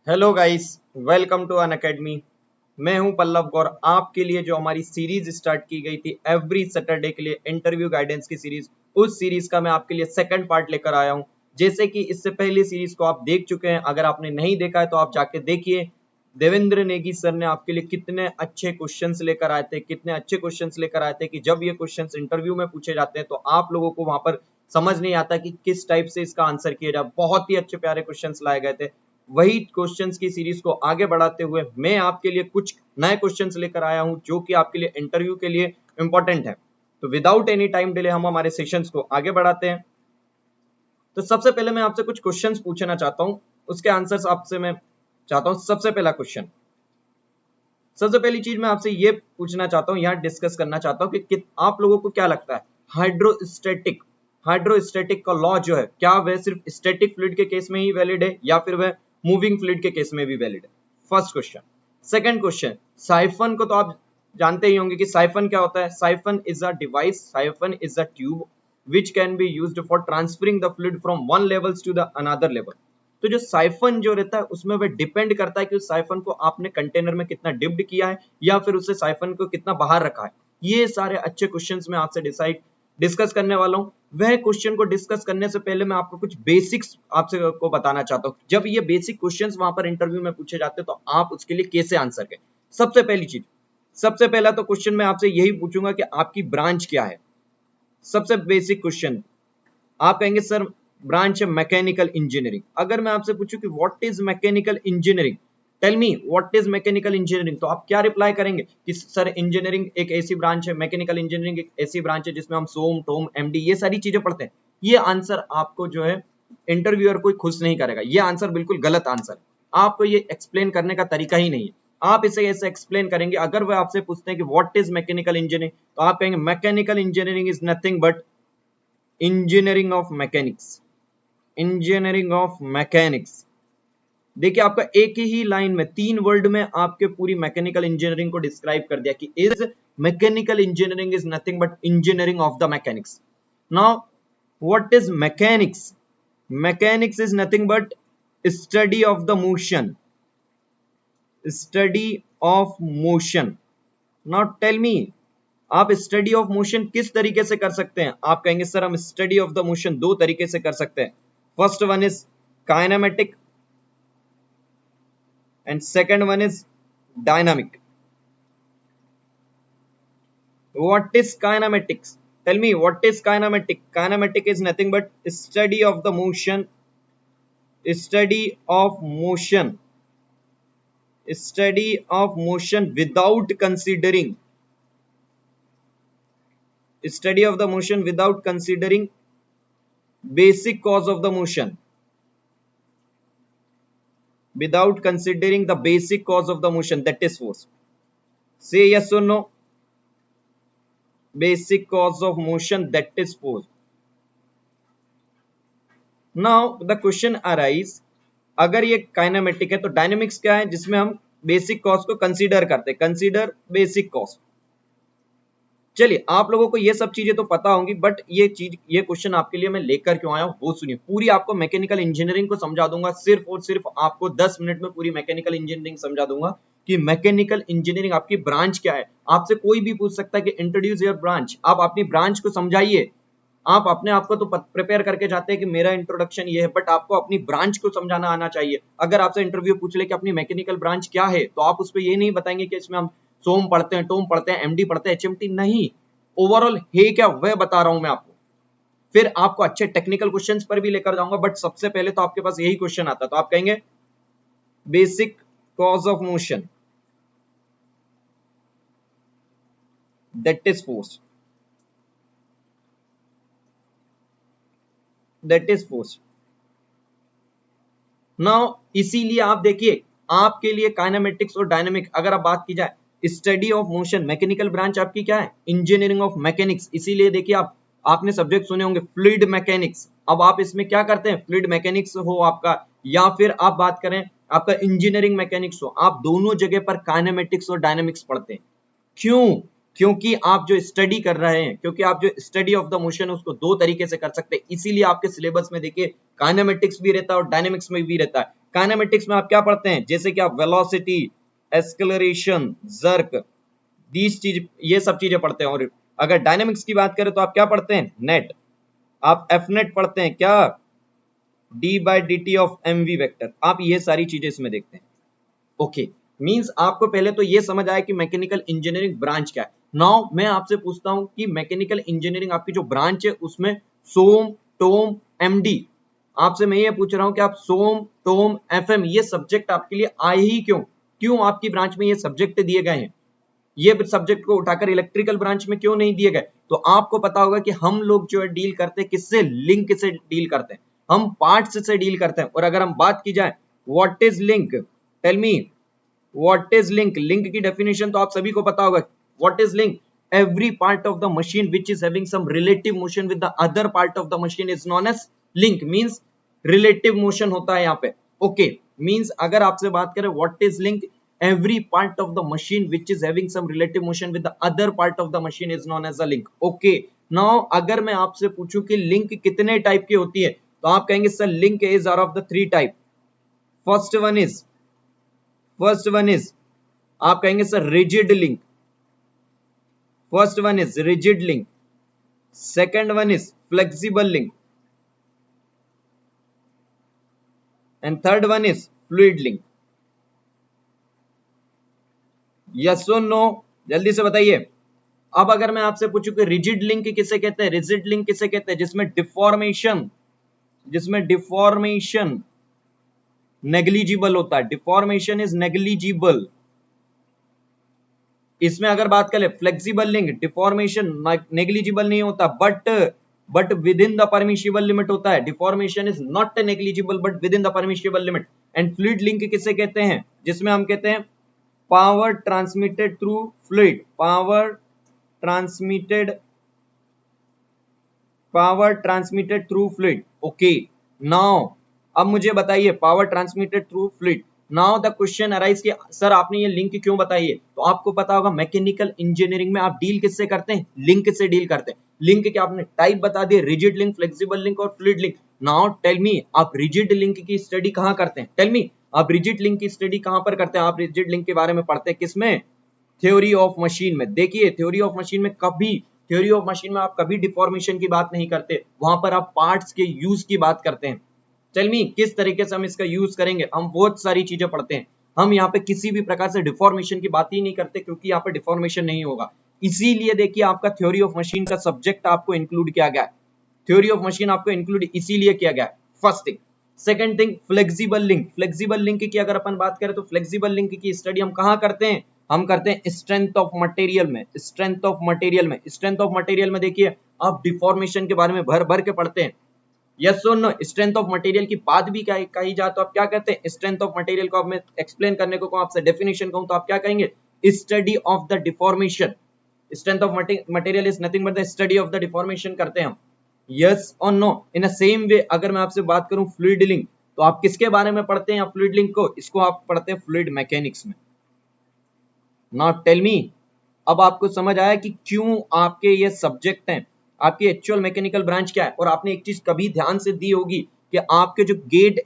Hello guys, welcome to Unacademy. मैं हूं पल्लव गौर। आपके लिए जो हमारी सीरीज स्टार्ट की गई थी एवरी सैटरडे के लिए इंटरव्यू गाइडेंस की सीरीज, उस सीरीज का मैं आपके लिए सेकंड पार्ट लेकर आया हूं। जैसे कि इससे पहले सीरीज को आप देख चुके हैं, अगर आपने नहीं देखा है तो आप जाके देखिए। देवेंद्र नेगी सर ने आपके लिए कितने अच्छे क्वेश्चंस लेकर आए थे, कितने अच्छे क्वेश्चंस लेकर आए थे कि जब ये क्वेश्चंस इंटरव्यू में पूछे जाते हैं तो आप लोगों को वहां पर समझ नहीं आता कि किस टाइप से इसका आंसर किया जाए। बहुत ही अच्छे प्यारे क्वेश्चंस लाए गए थे। वही क्वेश्चंस की सीरीज को आगे बढ़ाते हुए मैं आपके लिए कुछ नए क्वेश्चंस लेकर आया हूं जो कि आपके लिए इंटरव्यू के लिए इंपॉर्टेंट है। तो विदाउट एनी टाइम डिले हम हमारे सेशंस को आगे बढ़ाते हैं। तो सबसे पहले मैं आपसे कुछ क्वेश्चंस पूछना चाहता हूं, उसके आंसर्स आपसे मैं चाहता हूं। सबसे पहला क्वेश्चन, सबसे पहली चीज मैं आपसे ये पूछना चाहता हूं, यहाँ डिस्कस करना चाहता हूं कि आप लोगों को क्या लगता है हाइड्रोस्टैटिक हाइड्रोस्टैटिक का लॉ जो है, क्या वह सिर्फ स्टैटिक फ्लूइड के केस में ही वैलिड है या फिर वह मूविंग फ्लूइड के केस में भी वैलिड है? First question. Second question, siphon को तो आप जानते ही होंगे कि साइफन क्या होता है। Siphon is a device, siphon is a tube which can be used for transferring the fluid from one levels to the another level। तो जो साइफन जो रहता है उसमें वह डिपेंड करता है कि उस साइफन को आपने कंटेनर में कितना डिप्ड किया है या फिर उससे साइफन को कितना बाहर रखा है। ये सारे अच्छे क्वेश्चंस मैं आपसे डिस्कस करने वाला हूं। वह क्वेश्चन को डिस्कस करने से पहले मैं आपको कुछ बेसिक्स आपसे को बताना चाहता हूं। जब ये बेसिक क्वेश्चंस वहां पर इंटरव्यू में पूछे जाते हैं तो आप उसके लिए कैसे आंसर करें। सबसे पहली चीज, सबसे पहला तो क्वेश्चन मैं आपसे यही पूछूंगा कि आपकी ब्रांच क्या है। सबसे बेसिक क्वेश्चन, आप कहेंगे सर ब्रांच है मैकेनिकल इंजीनियरिंग। अगर मैं आपसे पूछूं कि what is mechanical engineering, tell me what is mechanical engineering, तो आप क्या रिप्लाई करेंगे कि सर इंजीनियरिंग एक ऐसी ब्रांच है, मैकेनिकल इंजीनियरिंग एक ऐसी ब्रांच है जिसमें हम सोम टोम एमडी ये सारी चीजें पढ़ते हैं। ये आंसर आपको जो है इंटरव्यूअर कोई खुश नहीं करेगा। ये आंसर बिल्कुल गलत आंसर है। आपको ये एक्सप्लेन करने का तरीका ही नहीं है। आप इसे ऐसे एक्सप्लेन करेंगे, अगर वह आपसे पूछते हैं कि व्हाट इज मैकेनिकल इंजीनियरिंग, तो आप कहेंगे mechanical engineering is nothing but engineering of mechanics. Engineering of mechanics. देखिए आपका एक ही लाइन में 3 वर्ड में आपके पूरी मैकेनिकल इंजीनियरिंग को डिस्क्राइब कर दिया कि is mechanical engineering is nothing but engineering of the mechanics. Now what is mechanics? Mechanics is nothing but study of the motion, study of motion. Now tell me, आप study of motion किस तरीके से कर सकते हैं? आप कहेंगे sir हम स्टडी ऑफ द मोशन 2 तरीके से कर सकते हैं। First one is kinematic and second one is dynamic. What is kinematics? Tell me what is kinematic? Kinematic is nothing but study of the motion, study of motion, study of motion without considering, study of the motion without considering basic cause of the motion, without considering the basic cause of the motion, that is force. Say yes or no. Basic cause of motion, that is force. Now the question arise, अगर ये kinematic है तो dynamics क्या है जिसमें हम basic cause को consider करते हैं। Consider basic cause. चलिए आप लोगों को ये सब चीजें तो पता होंगी, बट ये क्वेश्चन आपके लिए मैं लेकर क्यों आया हूं वो सुनिए। पूरी आपको मैकेनिकल इंजीनियरिंग को समझा दूंगा, सिर्फ और सिर्फ आपको 10 मिनट में पूरी मैकेनिकल इंजीनियरिंग समझा दूंगा कि मैकेनिकल इंजीनियरिंग आपकी ब्रांच क्या है। आपसे कोई भी पूछ सकता है कि इंट्रोड्यूस योर ब्रांच, आप अपनी ब्रांच को समझाइए। आप अपने आप को तो प्रिपेयर करके जाते हैं कि मेरा इंट्रोडक्शन ये है, बट आपको अपनी ब्रांच को समझाना आना चाहिए। अगर आपसे इंटरव्यू पूछ ले कि अपनी मैकेनिकल ब्रांच क्या है, तो आप उस पर ये नहीं बताएंगे कि इसमें हम सोम पढ़ते हैं, टोम पढ़ते हैं, एमडी पढ़ते हैं, एचएमटी नहीं। ओवरऑल है क्या वह बता रहा हूं मैं आपको। फिर आपको अच्छे टेक्निकल क्वेश्चंस पर भी लेकर जाऊंगा, बट सबसे पहले तो आपके पास यही क्वेश्चन आता है। तो आप कहेंगे basic cause of motion, that is force, that is force. Now इसीलिए आप देखिए आपके लिए काइनेमेटिक्स और डायनामिक अगर आप बात की जाए, study of motion, mechanical branch आपकी क्या है? Engineering of mechanics. इसीलिए देखिए आपने सब्जेक्ट सुने होंगे फ्लूइड मैकेनिक्स। अब आप इसमें क्या करते हैं, फ्लूइड मैकेनिक्स हो आपका या फिर आप बात करें आपका इंजीनियरिंग मैकेनिक्स हो, आप दोनों जगह पर काइनेमेटिक्स और डायनामिक्स पढ़ते हैं। क्यों? क्योंकि आप जो स्टडी कर रहे हैं, क्योंकि आप जो स्टडी ऑफ द मोशन है उसको दो तरीके से कर सकते हैं, इसीलिए आपके सिलेबस में देखिए काइनेमेटिक्स भी रहता है और डायनेमिक्स में भी रहता है। काइनेमेटिक्स में आप क्या पढ़ते हैं, जैसे कि आप वेलोसिटी, एक्सेलरेशन, जर्क, दीज चीज, ये सब चीजें पढ़ते हैं। और अगर डायनेमिक्स की बात करें तो आप क्या पढ़ते हैं, नेट, आप एफ नेट पढ़ते हैं, क्या, D by D T of M V vector, आप ये सारी चीजें इसमें देखते हैं। ओके, मींस आपको पहले तो ये समझ आया कि मैकेनिकल इंजीनियरिंग ब्रांच क्या है। नाउ मैं आपसे पूछता हूं कि मैकेनिकल इंजीनियरिंग आपकी जो ब्रांच है उसमें सोम, टोम, एमडी, आपसे मैं ये पूछ रहा हूं कि आप सोम, टोम, एफएम ये सब्जेक्ट आपके लिए आए ही क्यों, क्यों आपकी ब्रांच में ये सब्जेक्ट दिए गए हैं, ये सब्जेक्ट को उठाकर इलेक्ट्रिकल ब्रांच में क्यों नहीं दिए गए। तो आपको पता होगा कि हम लोग जो है डील करते हैं किससे, लिंक से डील करते हैं, हम पार्ट्स से डील करते हैं। और अगर हम बात की जाए what is link, tell me what is link, link की डेफिनेशन तो आप सभी को पता होगा। What is link, every part of the machine which is having some relative motion with the other part of the machine is known as link, means relative motion होता है यहाँ पे। okay, means अगर आपसे बात करें what is link, every part of the machine which is having some relative motion with the other part of the machine is known as a link। okay, now अगर मैं आपसे पूछूं कि लिंक कितने टाइप की होती है तो आप कहेंगे sir link is are of the three type। first one is आप कहेंगे sir rigid link, first one is rigid link, second one is flexible link and third one is fluid link. Yes और no, जल्दी से बताइए। अब अगर मैं आपसे पूछूं कि रिजिड लिंक किसे कहते हैं, रिजिड लिंक किसे कहते हैं, जिसमें डिफॉर्मेशन नेग्लिजिबल होता है, डिफॉर्मेशन इज नेग्लिजिबल। इसमें अगर बात करें फ्लेक्सिबल लिंक, डिफॉर्मेशन नेग्लिजिबल नहीं होता but with in the permissible limit होता है, deformation is not negligible but with in the permissible limit. And fluid link किसे कहते हैं, जिसमें हम कहते हैं power transmitted through fluid, power transmitted through fluid. Okay, now अब मुझे बताइए power transmitted through fluid. Now the question arise कि सर आपने ये लिंक क्यों बताई है, तो आपको पता होगा मैकेनिकल इंजीनियरिंग में आप डील किससे करते हैं, लिंक से डील करते हैं। लिंक के आपने टाइप बता दिए, रिजिड लिंक, फ्लेक्सिबल लिंक और fluid link. Now tell me आप रिजिड लिंक की स्टडी कहां करते हैं, टेल मी आप रिजिड लिंक की स्टडी कहां पर करते हैं, आप रिजिड लिंक के बारे में पढ़ते हैं किसमें, थ्योरी ऑफ मशीन में। देखिए थ्योरी ऑफ मशीन में आप कभी डिफॉर्मेशन की बात नहीं करते, वहां पर आप पार्ट्स के यूज की बात करते हैं। टेल मी किस तरीके से हम इसका यूज करेंगे, हम बहुत सारी चीजें पढ़ते हैं, हम यहाँ पे किसी भी प्रकार से डिफॉर्मेशन की बात ही नहीं करते क्योंकि यहाँ पे डिफॉर्मेशन नहीं होगा। इसीलिए देखिए आपका थ्योरी ऑफ मशीन का सब्जेक्ट आपको इंक्लूड किया गया है, थ्योरी ऑफ मशीन आपको इंक्लूड इसीलिए किया गया है, first thing. Second thing flexible link की अगर अपन बात करें तो फ्लेक्सिबल लिंक की स्टडी हम कहाँ करते हैं, हम करते हैं स्ट्रेंथ ऑफ मटेरियल में देखिए आप डिफॉर्मेशन के बारे में भर के पढ़ते हैं। यस और नो, स्ट्रेंथ ऑफ मटेरियल की बात भी कही जाए तो आप क्या कहते हैं, स्ट्रेंथ ऑफ मटेरियल को आप मैं एक्सप्लेन करने को आपसे डेफिनेशन कहूं तो आप क्या कहेंगे, study of the deformation. Strength of material is nothing but the study of the deformation करते हैं हम। यस और नो, इन अ सेम वे अगर मैं आपसे बात करूं फ्लूइड लिंक, तो आप किसके बारे में पढ़ते हैं फ्लूइड लिंक को, इसको आप पढ़ते हैं फ्लूइड मैकेनिक्स में। नाउ टेल मी, अब आपको समझ आया कि क्यों आपके ये सब्जेक्ट हैं, आपकी एक्चुअल मैकेनिकल ब्रांच क्या है। और आपने एक चीज कभी ध्यान से दी होगी कि आपके जो गेट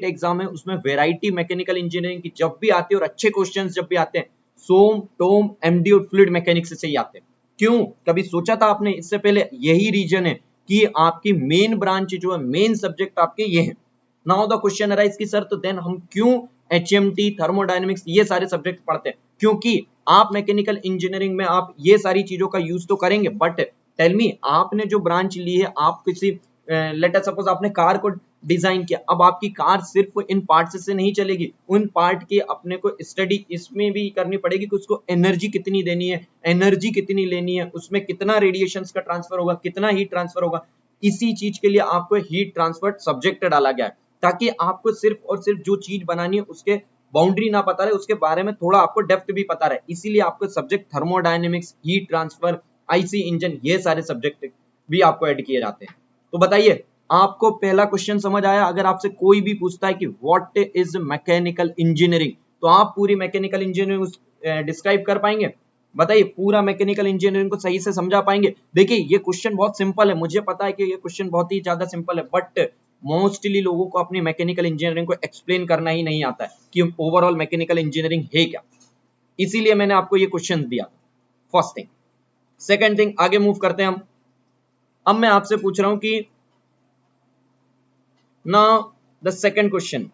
एग्जाम है उसमें वैरायटी मैकेनिकल इंजीनियरिंग की जब भी आती है और अच्छे क्वेश्चंस जब भी आते हैं सोम, टोम, एमडी और फ्लूइड मैकेनिक्स से ही आते हैं। क्यों, कभी सोचा था आपने इससे पहले, यही रीजन है कि आपकी मेन ब्रांच जो है, मेन सब्जेक्ट आपके ये है। नाउ द क्वेश्चन अराइज की सर तो देन हम क्यों एचएमटी, थर्मोडायनेमिक्स ये सारे सब्जेक्ट पढ़ते हैं, क्योंकि आप मैकेनिकल इंजीनियरिंग में आप ये सारी चीजों का यूज तो करेंगे, बट टेल मी आपने जो ब्रांच ली है, आप किसी लेट अस सपोज आपने कार को डिजाइन किया, अब आपकी कार सिर्फ इन पार्ट्स से नहीं चलेगी, उन पार्ट की अपने को स्टडी इसमें भी करनी पड़ेगी कि उसको एनर्जी कितनी देनी है, एनर्जी कितनी लेनी है, उसमें कितना रेडिएशंस का ट्रांसफर होगा, कितना हीट ट्रांसफर होगा। इसी चीज के लिए आपको हीट ट्रांसफर सब्जेक्ट डाला गया है ताकि आपको सिर्फ और सिर्फ जो चीज बनानी है उसके बाउंड्री ना पता रहे, उसके बारे में थोड़ा आपको डेप्थ भी पता रहे। इसीलिए आपको subject thermodynamics, heat transfer, IC engine ये सारे सब्जेक्ट भी आपको ऐड किए जाते हैं। तो बताइए आपको पहला क्वेश्चन समझ आया। अगर आपसे कोई भी पूछता है कि व्हाट इज मैकेनिकल इंजीनियरिंग, तो आप पूरी मैकेनिकल इंजीनियरिंग डिस्क्राइब कर पाएंगे। बताइए, पूरा मैकेनिकल इंजीनियरिंग को सही से समझा पाएंगे? देखिए ये क्वेश्चन बहुत सिंपल है, मुझे पता है कि ये क्वेश्चन बहुत ही ज्यादा सिंपल है, बट मोस्टली लोगों को अपनी मैकेनिकल इंजीनियरिंग को एक्सप्लेन करना ही नहीं आता है कि ओवरऑल मैकेनिकल इंजीनियरिंग है क्या, इसीलिए मैंने आपको ये क्वेश्चन दिया। First thing. सेकंड थिंग, आगे मूव करते हैं हम। अब मैं आपसे पूछ रहा हूं कि now the second question,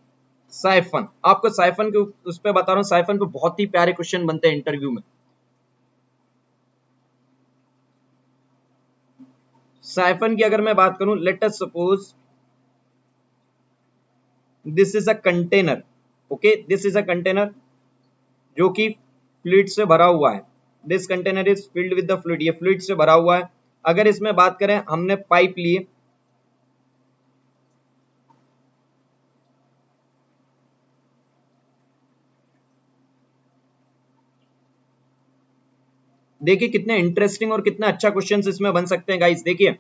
siphon. आपको साइफन के उस पे बता रहा हूं, साइफन पे बहुत ही प्यारे क्वेश्चन बनते हैं इंटरव्यू में। साइफन की अगर मैं बात करूं, late us suppose this is a container, okay, this is a container जो कि फ्लूइड से भरा हुआ है। This container is filled with the fluid, ये फ्लूइड से भरा हुआ है। अगर इसमें बात करें, हमने पाइप लिए, देखिए कितने इंटरेस्टिंग और कितना अच्छा क्वेश्चन इसमें बन सकते हैं गाइस। देखिए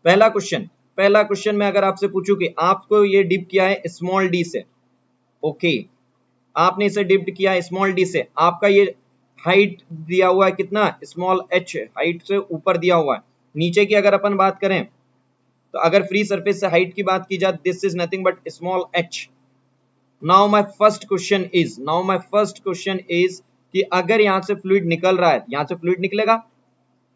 पहला क्वेश्चन मैं अगर आपसे पूछूं कि आपको ये डिप किया है स्मॉल डी से, ओके, आपने इसे डिप्ट किया है स्मॉल डी से, आपका ये हाइट दिया हुआ है कितना, स्मॉल एच, हाइट से ऊपर दिया हुआ है। नीचे की अगर अपन बात करें तो अगर फ्री सरफेस से हाइट की बात की जाए, this is nothing but small H. Now my first question is कि अगर यहां से फ्लूइड निकल रहा है, यहां से फ्लूइड निकलेगा,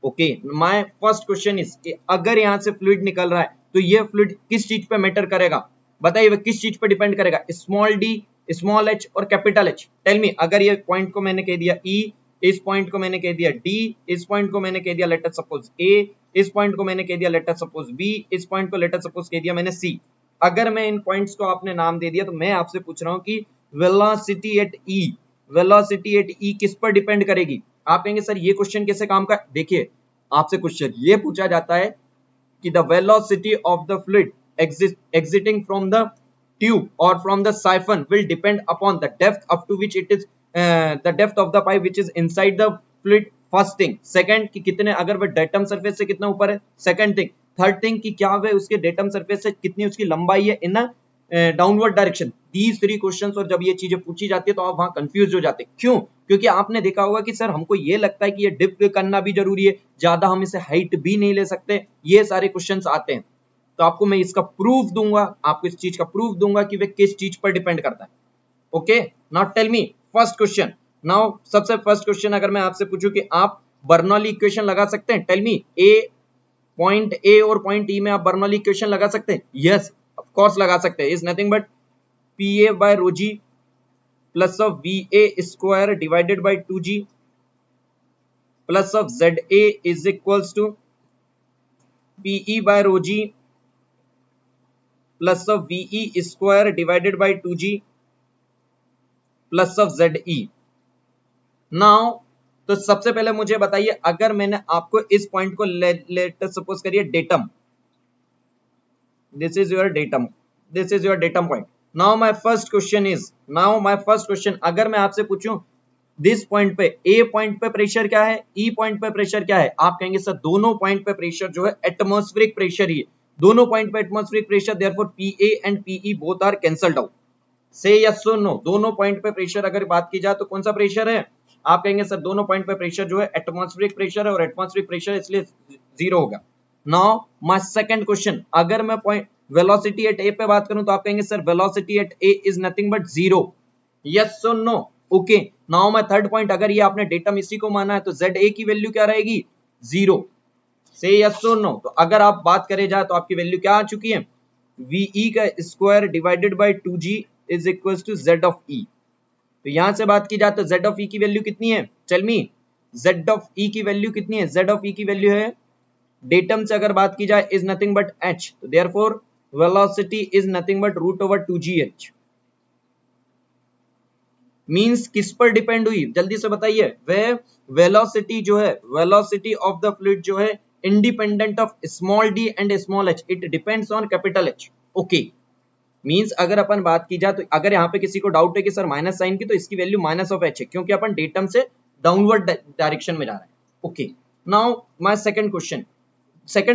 okay, my first question is कि अगर यहां से फ्लूइड निकल रहा है तो ये फ्लूइड किस चीज पे मैटर करेगा, बताइए वह किस चीज पे डिपेंड करेगा, स्मॉल डी, स्मॉल एच और कैपिटल एच। टेल मी, अगर ये पॉइंट को मैंने कह दिया ई, इस पॉइंट को मैंने कह दिया डी, इस पॉइंट को मैंने कह दिया लेट अस सपोज ए, इस पॉइंट को मैंने कह दिया लेट अस सपोज बी, इस पॉइंट को लेट अस सपोज कह दिया मैंने सी। अगर मैं इन पॉइंट्स को आपने नाम दे दिया तो मैं आपसे पूछ रहा हूं कि velocity at E, velocity at E किस पर डिपेंड करेगी? आप कहेंगे सर ये क्वेश्चन कैसे काम का, देखिए आपसे क्वेश्चन ये पूछा जाता है कि the velocity of the fluid exiting from the tube or from the siphon will depend upon the depth up to which it is the depth of the pipe which is inside the fluid। First thing. Second कि कितने, अगर वह datum surface से कितना ऊपर है, second thing. Third thing कि क्या वह उसके डेटम सरफेस से कितनी उसकी लंबाई है in downward direction. These three questions, और जब ये चीजें पूछी जाती है तो आप वहां कंफ्यूज हो जाते हैं। क्यों? क्योंकि आपने देखा होगा कि सर हमको ये लगता है कि ये डिप करना भी जरूरी है, ज्यादा हम इसे हाइट भी नहीं ले सकते, ये सारे क्वेश्चंस आते हैं। तो आपको मैं इसका प्रूफ दूंगा, आपको इस चीज का प्रूफ दूंगा कि वे किस चीज पर डिपेंड करता है। Okay, now tell me first question. Now सबसे फर्स्ट क्वेश्चन अगर मैं आपसे पूछूं कि आप बर्नौली इक्वेशन लगा सकते हैं, टेल मी, पॉइंट ए और पॉइंट ई में आप बर्नौली इक्वेशन लगा सकते हैं? यस ऑफ कोर्स लगा सकते हैं। Is nothing but P A by rho ji plus of V A square divided by 2g plus of Z A is equals to P E by rho ji plus of V E square divided by 2g plus of ZE। Now तो सबसे पहले मुझे बताइए, अगर मैंने आपको इस point को लेट सपोज करिए datum, this is your datum, this is your datum point. Now my first question, अगर मैं आपसे पूछूं दिस पॉइंट पे, ए पॉइंट पे प्रेशर क्या है, ई पॉइंट पे प्रेशर क्या है, आप कहेंगे सर दोनों पॉइंट पे प्रेशर जो है एटमॉस्फेरिक प्रेशर ही है, दोनों पॉइंट पे atmospheric pressure, therefore P A and P E both are cancelled out. से यस और नो, दोनों पॉइंट पे प्रेशर अगर बात की जाए तो कौन सा प्रेशर है? आप कहेंगे सर दोनों पॉइंट पे प्रेशर जो है एटमॉस्फेरिक प्रेशर है, और एटमॉस्फेरिक प्रेशर इसलिए जीरो होगा। नाउ माय सेकंड क्वेश्चन, अगर मैं पॉइंट वेलोसिटी एट ए पे बात करूं तो आप कहेंगे sir velocity at A is nothing but zero. Yes और no? Okay. Now my third point, अगर ये आपने डेटम इसी को माना है तो जेड ए की वैल्यू क्या रहेगी? जीरो। से यस और नो? तो अगर आप बात करे जाए तो आपकी वैल्यू क्या आ चुकी है? वीई का square divided by 2g is equal to Z of E. तो यहां से बात की जाए तो जेड ऑफ ई की वैल्यू कितनी है? टेल मी, जेड ऑफ ई की वैल्यू कितनी है? जेड ऑफ ई की वैल्यू है, डेटम से अगर बात की जाए, इज नथिंग बट एच, तो therefore velocity is nothing but root over 2gh। Means किस पर डिपेंड हुई, जल्दी से बताइए। वह वेलोसिटी जो है, वेलोसिटी ऑफ द फ्लूइड जो है independent of small D and small H, it depends on capital H. Okay, means अगर अपन बात की जाए तो अगर यहाँ पे किसी को डाउट है कि सर माइनस साइन की, तो इसकी वैल्यू माइनस ऑफ एच है, क्योंकि अपन डेटम से डाउनवर्ड डायरेक्शन में जा रहा है। Okay, now my second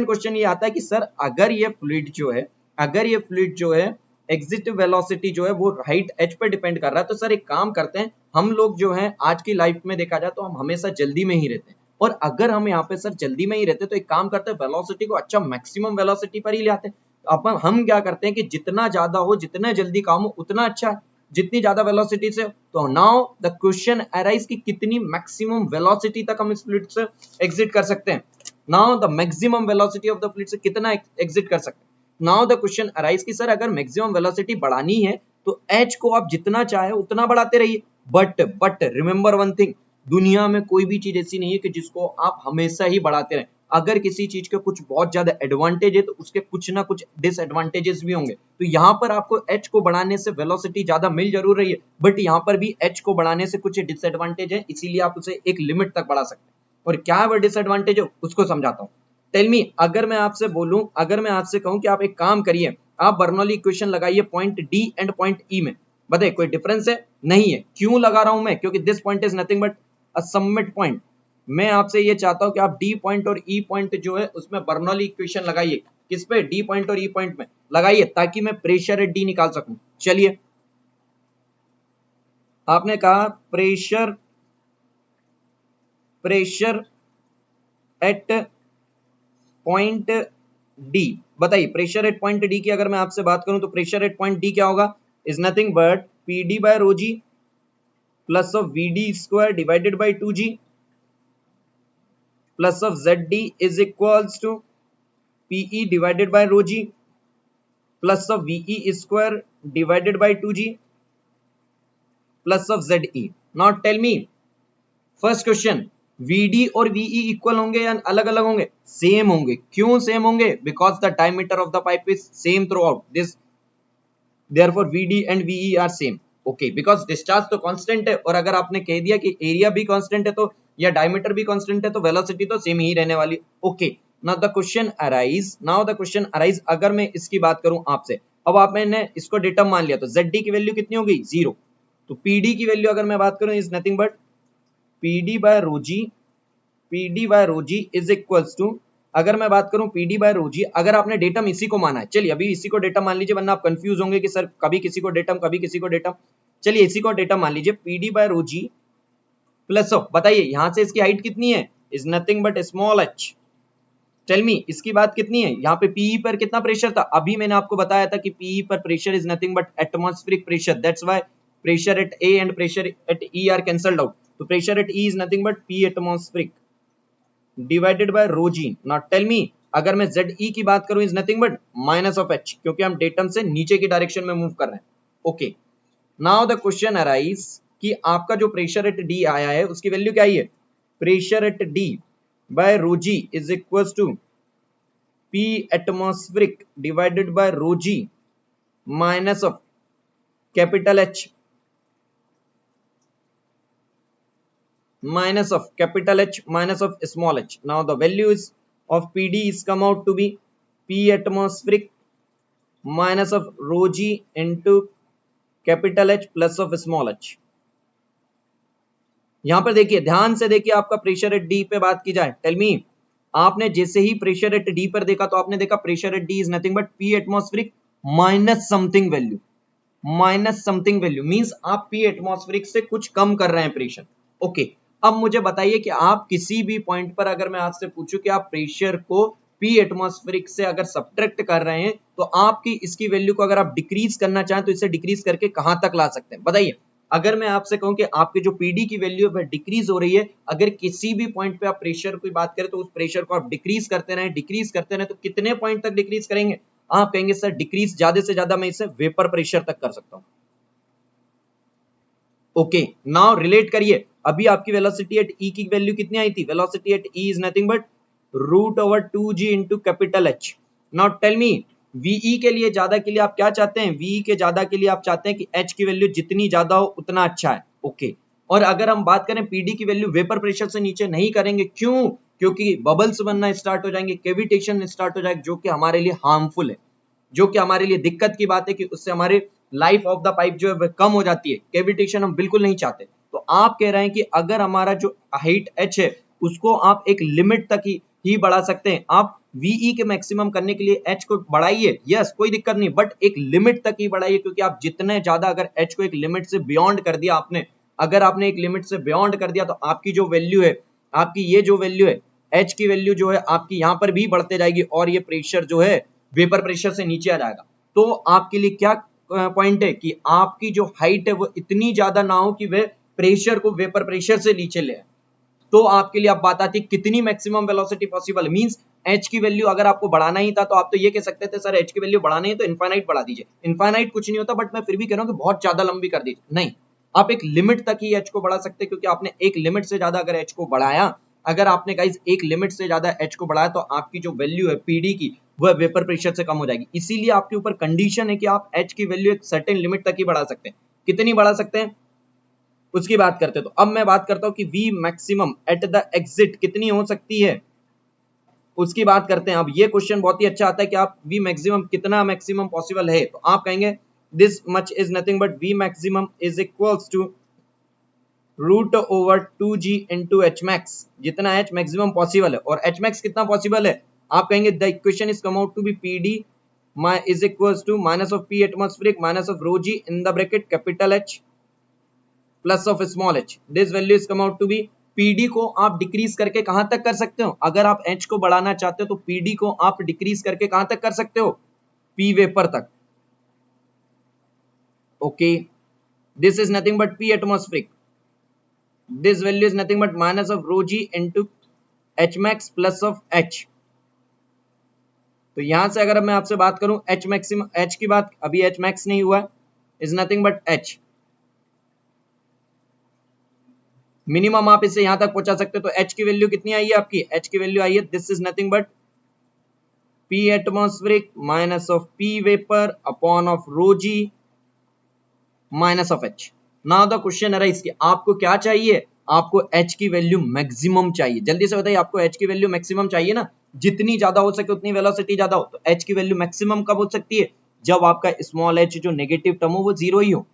question ये आता है कि सर अगर ये फ्लूइड जो है एग्जिट वेलोसिटी जो है वो हाइट एच पर डिपेंड कर रहा है, तो सर एक काम करते हैं, हम लोग जो है आज की लाइफ में देखा जाए तो हम हमेशा जल्दी में ही रहते हैं, और अगर हम यहाँ पे सर जल्दी में ही रहते तो एक काम करते हैं, वेलोसिटी को अच्छा मैक्सिमम वेलोसिटी पर ही ले आते हैं। अब हम क्या करते हैं कि जितना ज्यादा हो, जितना जल्दी काम हो उतना अच्छा है, जितनी ज्यादा वेलोसिटी से। तो नाउ द क्वेश्चन अराइज कि कितनी मैक्सिमम वेलोसिटी तक हम इस फ्लूइड से एग्जिट कर सकते हैं। Now the maximum velocity of the fluid से कितना एग्जिट कर सकते हैं। नाउ द क्वेश्चन अराइज कि सर अगर मैक्सिमम वेलोसिटी बढ़ानी है तो एच को आप जितना चाहे उतना बढ़ाते रहिए, बट रिमेंबर वन थिंग, दुनिया में कोई भी चीज ऐसी नहीं है कि जिसको आप हमेशा ही बढ़ाते रहें। अगर किसी चीज के कुछ बहुत ज्यादा एडवांटेज है तो उसके कुछ ना कुछ डिसएडवांटेजेस भी होंगे। तो यहाँ पर आपको एच को बढ़ाने से वेलोसिटी ज्यादा मिल जरूर रही है, बट यहाँ पर भी एच को बढ़ाने से कुछ डिसएडवांटेज है, इसीलिए आप उसे एक लिमिट तक बढ़ा सकते हैं। और क्या है वो डिसएडवांटेज है उसको समझाता हूँ। टेल मी, अगर मैं आपसे बोलूं, अगर मैं आपसे कहूं कि आप एक काम करिए, आप बर्नौली इक्वेशन लगाइए पॉइंट डी एंड पॉइंट ई में, बताइए कोई डिफरेंस है? नहीं है। क्यों लगा रहा हूं मैं? क्योंकि this point is nothing but a submit point. मैं आपसे ये चाहता हूं कि आप डी पॉइंट और ई पॉइंट जो है उसमें बर्नौली इक्वेशन लगाइए। किस पे? डी पॉइंट और ई पॉइंट में लगाइए, ताकि मैं प्रेशर एट डी निकाल सकूं। चलिए, आपने कहा प्रेशर एट पॉइंट डी। बताइए प्रेशर एट पॉइंट डी की अगर मैं आपसे बात करूं तो प्रेशर एट पॉइंट डी क्या होगा? Is nothing but P D by rho ji plus of V D square divided by 2g plus of Z D is equals to P E divided by rho ji plus of V E square divided by 2g plus of Z E. Now tell me, first question, VD और VE equal होंगे या अलग अलग होंगे? Same होंगे। क्यों same होंगे? Because the diameter of the pipe is same throughout this, therefore VD and VE are same. Okay, because discharge तो कांस्टेंट है, और अगर आपने कह दिया कि एरिया भी कांस्टेंट है तो या डायमीटर भी कांस्टेंट है तो वेलोसिटी तो सेम ही रहने वाली। Okay, now the question arise, अगर मैं इसकी बात करूं आपसे, अब आपने इसको डेटा मान लिया तो ZD की वैल्यू कितनी होगी? 0। तो PD की वैल्यू अगर मैं बात करूं is nothing but PD by rho g is equals to, अगर मैं बात करूं PD बाय रो जी, अगर आपने डेटम इसी को माना है, चलिए अभी इसी को डेटम मान लीजिए, वरना आप कंफ्यूज होंगे कि सर कभी किसी को डेटम कभी किसी को डेटम। चलिए इसी को डेटम मान लीजिए, PD by rho ji plus of, बताइए यहां से इसकी हाइट कितनी है? Is nothing but small h। Tell me इसकी बात कितनी है? यहाँ पे PE पर कितना प्रेशर था? अभी मैंने आपको बताया था कि PE पर pressure is nothing but atmospheric pressure, that's why pressure at A and pressure at E are cancelled out. तो pressure at E is nothing but P atmospheric divided by rho g. Now tell me, अगर मैं ZE की बात करूं is nothing but minus of h, क्योंकि हम datum से नीचे की डायरेक्शन में मूव कर रहे हैं। Okay, now the question arise कि आपका जो प्रेशर एट D आया है उसकी वैल्यू क्या आई है? Pressure at D by rho g is equals to P atmospheric divided by rho g minus of capital H minus of capital H minus of small h. Now the values of PD is come out to be P atmospheric minus of rho g into capital H plus of small h. यहां पर देखिए, ध्यान से देखिए, आपका pressure at D पे बात की जाए, टेल मी, आपने जैसे ही प्रेशर एट डी पर देखा तो आपने देखा pressure at D is nothing but P atmospheric minus something value means आप P एटमॉस्फेरिक से कुछ कम कर रहे हैं प्रेशर। ओके, अब मुझे बताइए कि आप किसी भी पॉइंट पर अगर मैं आपसे पूछूं कि आप प्रेशर को P एटमॉस्फेरिक से अगर सब्ट्रैक्ट कर रहे हैं तो आपकी इसकी वैल्यू को अगर आप डिक्रीज करना चाहें तो इसे डिक्रीज करके कहां तक ला सकते हैं? बताइए, अगर मैं आपसे कहूं कि आपकी जो PD की वैल्यू है डिक्रीज हो रही है, अगर किसी भी पॉइंट पे आप प्रेशर की बात करें तो उस प्रेशर को आप डिक्रीज करते रहे तो कितने पॉइंट तक डिक्रीज करेंगे? आप कहेंगे सर डिक्रीज ज्यादा से ज्यादा मैं इसे वेपर प्रेशर तक कर सकता हूं। ओके, नाउ रिलेट करिए, अभी आपकी वेलोसिटी एट E की वैल्यू कितनी आई थी? Velocity at E is nothing but root over 2g into capital H। Now tell me, VE के लिए ज्यादा के लिए आप क्या चाहते हैं? VE के ज्यादा के लिए आप चाहते हैं कि H की वैल्यू जितनी ज्यादा हो उतना अच्छा है। ओके, और अगर हम बात करें PD की वैल्यू वेपर प्रेशर से नीचे नहीं करेंगे, क्यों? क्योंकि बबल्स बनना स्टार्ट हो जाएंगे, कैविटेशन स्टार्ट हो जाएगा, जो कि हमारे लिए हार्मफुल है, जो कि हमारे लिए दिक्कत की बात है कि उससे हमारे लाइफ ऑफ द पाइप जो है कम हो जाती है। कैविटेशन हम बिल्कुल नहीं चाहते। तो आप कह रहे हैं कि अगर हमारा जो हाइट h है उसको आप एक लिमिट तक ही बढ़ा सकते हैं। आप VE के मैक्सिमम करने के लिए h को बढ़ाइए, यस कोई दिक्कत नहीं, बट एक लिमिट तक ही बढ़ाइए, क्योंकि आप जितने ज्यादा अगर h को एक लिमिट से बियॉन्ड कर दिया आपने, अगर आपने एक लिमिट से बियॉन्ड कर दिया तो आपकी जो वैल्यू है, आपकी ये जो वैल्यू है एच की वैल्यू जो है आपकी यहाँ पर भी बढ़ते जाएगी और ये प्रेशर जो है वेपर प्रेशर से नीचे आ जाएगा। तो आपके लिए क्या पॉइंट है कि आपकी जो हाइट है वो इतनी ज्यादा ना हो कि वह प्रेशर को वेपर प्रेशर से नीचे ले आए। तो आपके लिए अब बात आती है कितनी मैक्सिमम वेलोसिटी पॉसिबल है। मींस एच की वैल्यू अगर आपको बढ़ाना ही था तो आप तो ये कह सकते थे सर एच की वैल्यू बढ़ानी है तो इनफाइनाइट बढ़ा दीजिए। इनफाइनाइट कुछ नहीं होता, बट मैं फिर भी कह रहा हूं कि बहुत ज्यादा लंबी कर दीजिए। नहीं, आप एक लिमिट तक ही एच को बढ़ा सकते हैं, क्योंकि आपने एक लिमिट से ज्यादा अगर एच को बढ़ाया, अगर आपने गाइस एक लिमिट से ज्यादा एच को बढ़ाया तो आपकी जो वैल्यू है पीडी की वह वेपर प्रेशर से कम हो जाएगी। इसीलिए आपके ऊपर कंडीशन है कि आप एच की वैल्यू एक सर्टेन लिमिट तक ही बढ़ा सकते हैं। कितनी बढ़ा सकते हैं उसकी बात करते हैं। तो अब मैं बात करता हूं कि we maximum at the exit कितनी हो सकती है, उसकी बात करते हैं। अब ये क्वेश्चन बहुत ही अच्छा आता है कि आप वी मैक्सिमम कितना मैक्सिमम पॉसिबल है, तो आप कहेंगे this much is nothing but V maximum is equals to root over 2g into H max. जितना एच मैक्सिमम पॉसिबल है और एच मैक्स कितना पॉसिबल है, आप कहेंगे the equation is come out to be P D is equals to minus of P atmospheric minus of rho g in the bracket capital H plus of small H. This value is come out to be, PD को आप decrease करके कहां तक कर सकते हो, अगर आप एच को बढ़ाना चाहते हो तो पीडी को आप डिक्रीज करके कहां तक कर सकते हो, पी वेपर तक। Okay, this is nothing but P atmospheric, this value is nothing but minus of rho g into H max plus of H. तो यहां से अगर मैं आपसे बात करूं एच मैक्सिमम, एच की बात अभी एच मैक्स नहीं हुआ, is nothing but H minimum, आप इसे यहां तक पहुंचा सकते हो। तो एच की वैल्यू कितनी आई है आपकी, एच की वैल्यू आई है this is nothing but P atmospheric minus of P vapour upon of rho g minus of H. Now the question arise कि आपको क्या चाहिए, आपको एच की वैल्यू मैक्सिमम चाहिए। जल्दी से बताइए, आपको एच की वैल्यू मैक्सिमम चाहिए ना, जितनी ज्यादा हो सके उतनी वेलोसिटी ज्यादा हो। तो एच की वैल्यू मैक्सिमम कब हो सकती है, जब आपका स्मॉल एच जो नेगेटिव टर्म हो वो जीरो ही हो।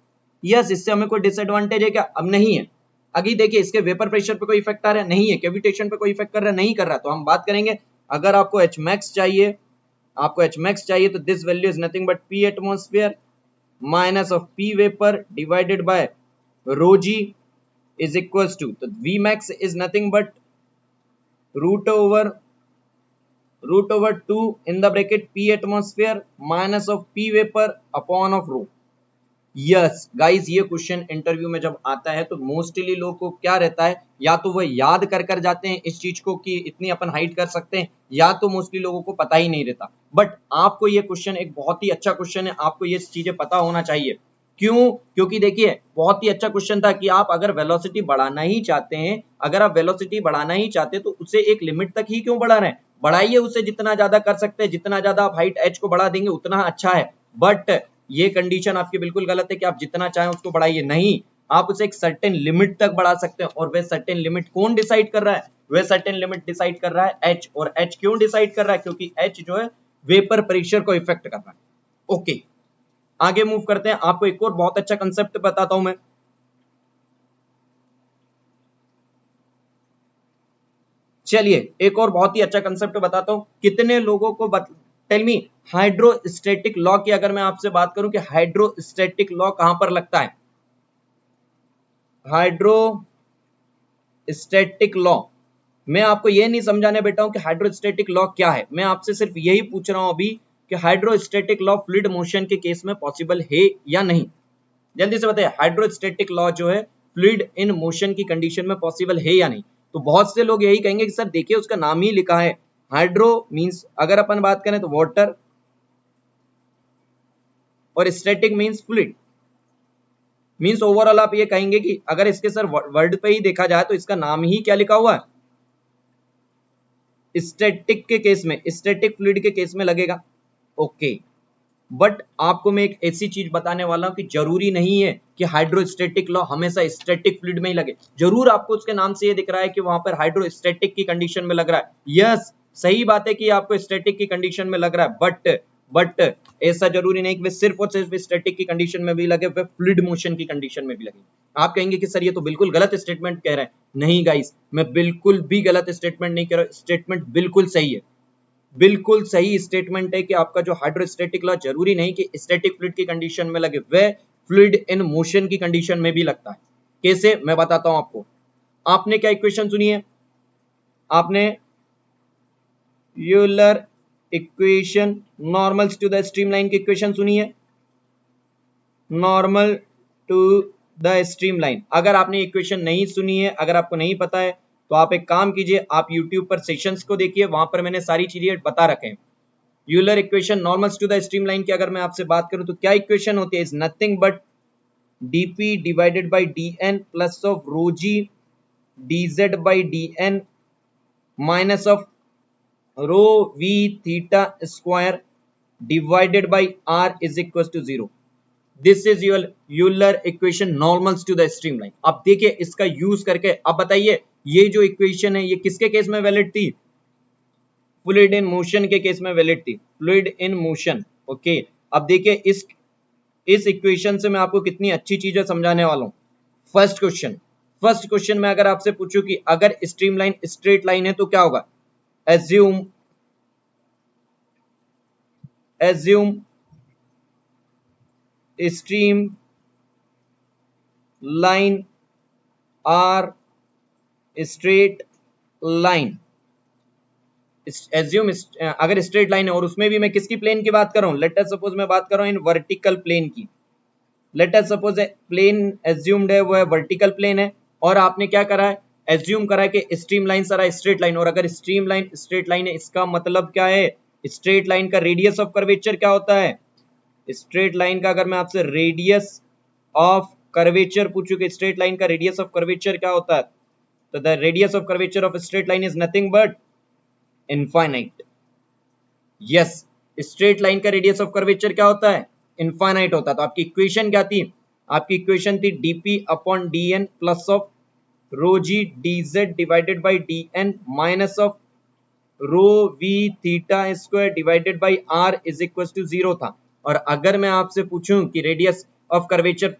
यस, इससे हमें कोई डिसएडवांटेज है क्या, अब नहीं है। अभी देखिए इसके वेपर प्रेशर पे कोई इफेक्ट आ रहा है, नहीं है। कैविटेशन पे कोई इफेक्ट कर रहा है, नहीं कर रहा। तो हम बात करेंगे अगर आपको एच मैक्स चाहिए, आपको एच मैक्स चाहिए तो this value is nothing but P atmosphere minus of P vapour divided by rho g is equals to, तो V max is nothing but root over 2 in the bracket p atmosphere minus of p vapor upon of rho। Yes guys, ये question interview में जब आता है तो mostly लोग को क्या रहता है, या तो वह याद कर जाते हैं इस चीज को कि इतनी अपन हाइट कर सकते हैं, या तो मोस्टली लोगों को पता ही नहीं रहता। बट आपको ये क्वेश्चन एक बहुत ही अच्छा क्वेश्चन है, आपको ये चीजें पता होना चाहिए। क्यों, क्योंकि देखिए बहुत ही अच्छा क्वेश्चन था कि आप अगर वेलोसिटी बढ़ाना ही चाहते हैं, अगर आप वेलोसिटी बढ़ाना ही चाहते हैं तो उसे एक लिमिट तक ही क्यों बढ़ा रहे हैं, बढ़ाइए उसे जितना ज्यादा कर सकते हैं, जितना ज्यादा आप हाइट एच को बढ़ा देंगे उतना अच्छा है। बट ये कंडीशन आपकी बिल्कुल गलत है कि आप जितना चाहें उसको बढ़ाइए, नहीं, आप उसे एक सर्टेन लिमिट तक बढ़ा सकते हैं। और वह सर्टेन लिमिट कौन डिसाइड कर रहा है, वह सर्टेन लिमिट डिसाइड कर रहा है एच। और एच क्यों डिसाइड कर रहा है, क्योंकि एच जो है वेपर प्रेशर को इफेक्ट कर रहा है। ओके, आगे मूव करते हैं। आपको एक और बहुत अच्छा कंसेप्ट बताता हूं मैं। चलिए एक और बहुत ही अच्छा कंसेप्ट बताता हूं। कितने लोगों को टेल मी हाइड्रोस्टैटिक लॉ की अगर मैं आपसे बात करूं कि हाइड्रोस्टैटिक लॉ कहां पर लगता है, हाइड्रोस्टैटिक लॉ। मैं आपको ये नहीं समझाने बैठा हूं कि हाइड्रोस्टैटिक लॉ क्या है, मैं आपसे सिर्फ यही पूछ रहा हूं अभी कि हाइड्रोस्टैटिक लॉ फ्लूइड मोशन के केस में पॉसिबल है या नहीं। जल्दी से बताइए, हाइड्रोस्टैटिक लॉ जो है फ्लूइड इन मोशन की कंडीशन में पॉसिबल है या नहीं। तो बहुत से लोग यही कहेंगे कि सर देखिए उसका नाम ही लिखा है हाइड्रो, मींस अगर अपन बात करें तो वाटर, और static means fluid. Means overall आप ये कहेंगे कि अगर इसके सर वर्ड पे ही देखा जाए तो इसका नाम ही क्या लिखा हुआ है, स्टैटिक के केस में, स्टैटिक फ्लूइड के केस में लगेगा। ओके, बट आपको मैं एक ऐसी चीज बताने वाला हूं कि जरूरी नहीं है कि हाइड्रोस्टैटिक लॉ हमेशा स्टैटिक फ्लूइड में ही लगे। जरूर आपको उसके नाम से ये दिख रहा है कि वहां पर हाइड्रोस्टैटिक की कंडीशन में लग रहा है। यस, सही बात है कि आपको स्टैटिक की कंडीशन में लग रहा है, बट ऐसा जरूरी नहीं कि वे सिर्फ और सिर्फ स्टैटिक की कंडीशन में भी लगे, वे फ्लूइड मोशन की कंडीशन में भी लगे। आप कहेंगे कि सर ये तो बिल्कुल गलत स्टेटमेंट कह रहे हैं। नहीं गाइस, मैं बिल्कुल भी गलत स्टेटमेंट नहीं कह रहा, स्टेटमेंट बिल्कुल सही है। बिल्कुल सही स्टेटमेंट है कि आपका जो हाइड्रोस्टैटिक लॉ जरूरी नहीं कि स्टैटिक फ्लूइड की कंडीशन में लगे, वह फ्लूइड इन मोशन की कंडीशन में भी लगता है। कैसे, मैं बताता हूं आपको। आपने क्या इक्वेशन सुनी है? आपने Euler equation normals to the streamline की इक्वेशन सुनी है, नॉर्मल टू द स्ट्रीमलाइन। अगर आपने इक्वेशन नहीं सुनी है, अगर आपको नहीं पता है, तो आप एक काम कीजिए, आप YouTube पर सेशंस को देखिए, वहां पर मैंने सारी चीजें बता रखे हैं। Euler equation normals to the streamline की अगर मैं आपसे बात करूं तो क्या इक्वेशन होती है? Is nothing but dp divided by dn plus of rho g dz by dn minus of rho V theta square divided by r is equal to 0। This is your Euler equation normals to the streamline. अब देखिए इसका use करके, अब बताइए ये जो equation है ये किसके केस में वैलिड थी? फ्लूइड इन मोशन के केस में वैलिड थी, फ्लूइड इन मोशन। ओके, अब देखिए इस इक्वेशन से मैं आपको कितनी अच्छी चीजें समझाने वाला हूं। फर्स्ट क्वेश्चन में अगर आपसे पूछूं कि अगर स्ट्रीमलाइन स्ट्रेट लाइन है तो क्या होगा? Assume stream line are straight line. Assume अगर स्ट्रेट लाइन है और उसमें भी मैं किसकी प्लेन की बात कर रहा हूं? लेट अस सपोज मैं बात कर रहा हूं इन वर्टिकल प्लेन की। Let us suppose plane assumed है वो है वर्टिकल प्लेन है, और आपने क्या करा है? एज्यूम करा है कि स्ट्रीम लाइन सारा स्ट्रेट लाइन, और अगर स्ट्रीम लाइन स्ट्रेट लाइन है इसका मतलब क्या है? स्ट्रेट लाइन का रेडियस ऑफ कर्वेचर क्या होता है? स्ट्रेट लाइन का अगर मैं आपसे रेडियस ऑफ कर्वेचर पूछूं कि स्ट्रेट लाइन का रेडियस ऑफ कर्वेचर क्या होता है, तो the radius of curvature of straight line is nothing but infinite. Yes, straight line का रेडियस ऑफ कर्वेचर क्या होता है? इनफाइनाइट होता है। तो आपकी इक्वेशन क्या थी? आपकी इक्वेशन थी dp upon dn plus of rho g dz divided by dn minus of rho V theta square divided by r is equal to 0 था। और अगर मैं आपसे पूछूं कि रेडियस ऑफ कर्वेचर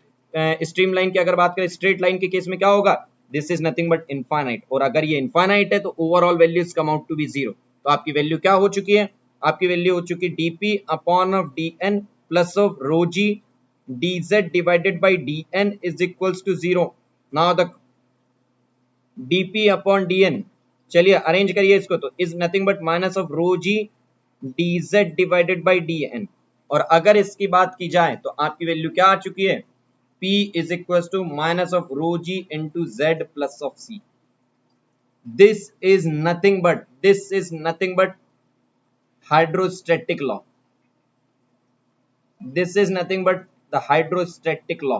स्ट्रीमलाइन की अगर बात करें स्ट्रेट लाइन के केस में क्या होगा? This is nothing but infinite, और अगर ये इनफाइनाइट है तो overall values come out to be 0। तो आपकी वैल्यू क्या हो चुकी है? आपकी वैल्यू हो चुकी dp upon of dn plus of rho g dz divided by dn is equals to 0। Now the dp upon dn, चलिए अरेंज करिए इसको, तो is nothing but minus of rho g dz divided by dn। और अगर इसकी बात की जाए तो आपकी वैल्यू क्या आ चुकी है? p is equal to minus of rho g into z plus of c। This is nothing but hydrostatic law. This is nothing but the hydrostatic law.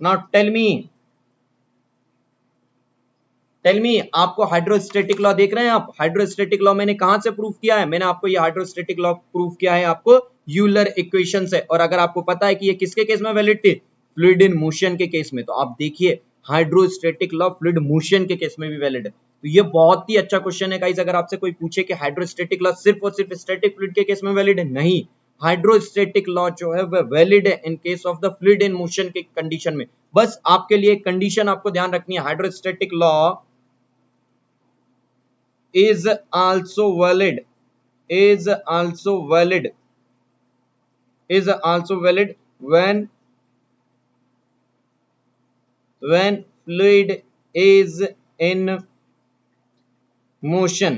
Now tell me आपको हाइड्रोस्टैटिक लॉ देख रहे हैं आप? Hydrostatic law मैंने कहां से prove किया है? मैंने आपको ये हाइड्रोस्टैटिक लॉ प्रूव किया है आपको यूलर इक्वेशन से। और अगर आपको पता है कि ये किसके केस में वैलिड थी? फ्लूइड इन मोशन के केस में। तो आप देखिए हाइड्रोस्टैटिक लॉ फ्लूइड मोशन के केस में भी वैलिड है। तो ये बहुत ही अच्छा क्वेश्चन है गाइस। अगर आपसे कोई पूछे कि हाइड्रोस्टैटिक लॉ सिर्फ और सिर्फ स्टैटिक फ्लूइड के केस में वैलिड है, नहीं, हाइड्रोस्टैटिक लॉ जो है वह वैलिड है इन case of the fluid in motion के कंडीशन में। बस आपके लिए कंडीशन आपको ध्यान रखनी है, hydrostatic law is also valid is also valid when fluid is in motion.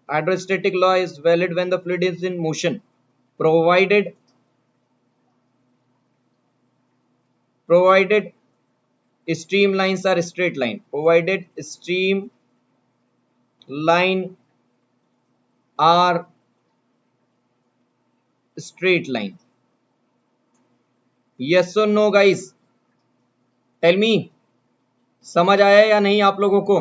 Hydrostatic law is valid when the fluid is in motion, provided streamlines are straight line, provided stream line are straight line. Yes or no guys? Tell me, समझ आया या नहीं आप लोगों को?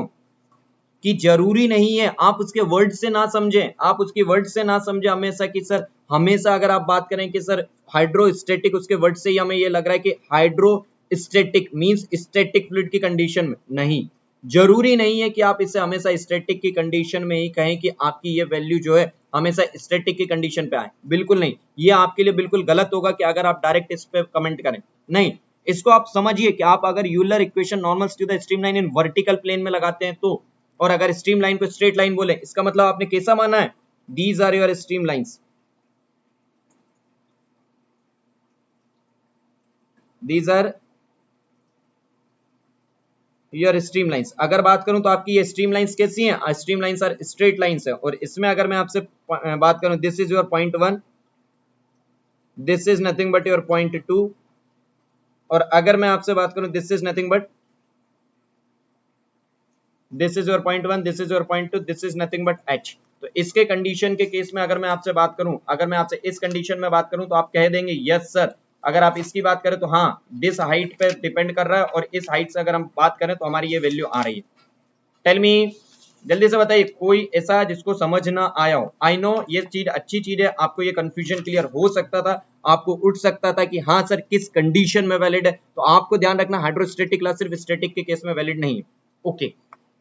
कि जरूरी नहीं है आप उसके वर्ड से ना समझें, आप उसके वर्ड से ना समझें हमेशा कि सर, हमेशा अगर आप बात करें कि सर हाइड्रोस्टैटिक, उसके वर्ड से ही हमें ये लग रहा है कि हाइड्रोस्टैटिक मींस स्टैटिक फ्लूइड की कंडीशन में। नहीं, जरूरी नहीं है कि आप इसे हमेशा स्टैटिक की कंडीशन में ही कहें कि आपकी ये वैल्यू जो है हमेशा स्टैटिक की कंडीशन पे आए। बिल्कुल नहीं, ये आपके लिए बिल्कुल गलत होगा कि अगर आप डायरेक्ट इस पे कमेंट करें। नहीं, इसको आप समझिए कि आप अगर Euler equation normals to the streamline in vertical plane में लगाते हैं तो, और अगर स्ट्रीम लाइन को स्ट्रेट लाइन बोले, इसका मतलब आपने कैसा माना है? These are your stream lines, these are your stream lines. अगर बात करूं तो आपकी ये स्ट्रीम लाइंस कैसी हैं? Stream lines are straight lines है। और इसमें अगर मैं आपसे बात करूं, this is your point 1, this is nothing but your point 2, और अगर मैं आपसे बात करूं this is nothing but, this is your point 1, this is your point 2, this is nothing but h। तो इसके कंडीशन के केस में अगर मैं आपसे बात करूं, अगर मैं आपसे इस कंडीशन में बात करूं तो आप कह देंगे यस सर। अगर आप इसकी बात करें तो हाँ, दिस हाइट पे डिपेंड कर रहा है, और इस हाइट से अगर हम बात करें तो हमारी ये वैल्यू आ रही है। टेल मी, जल्दी से बताइए कोई ऐसा जिसको समझ ना आया हो। आई नो ये चीज अच्छी चीज है, आपको ये कंफ्यूजन क्लियर हो सकता था, आपको उठ सकता था कि हाँ सर किस कंडीशन में वैलिड है। तो आपको ध्यान रखना, हाइड्रोस्टेटिक क्लास सिर्फ स्टैटिक के केस में वैलिड नहीं है। ओके,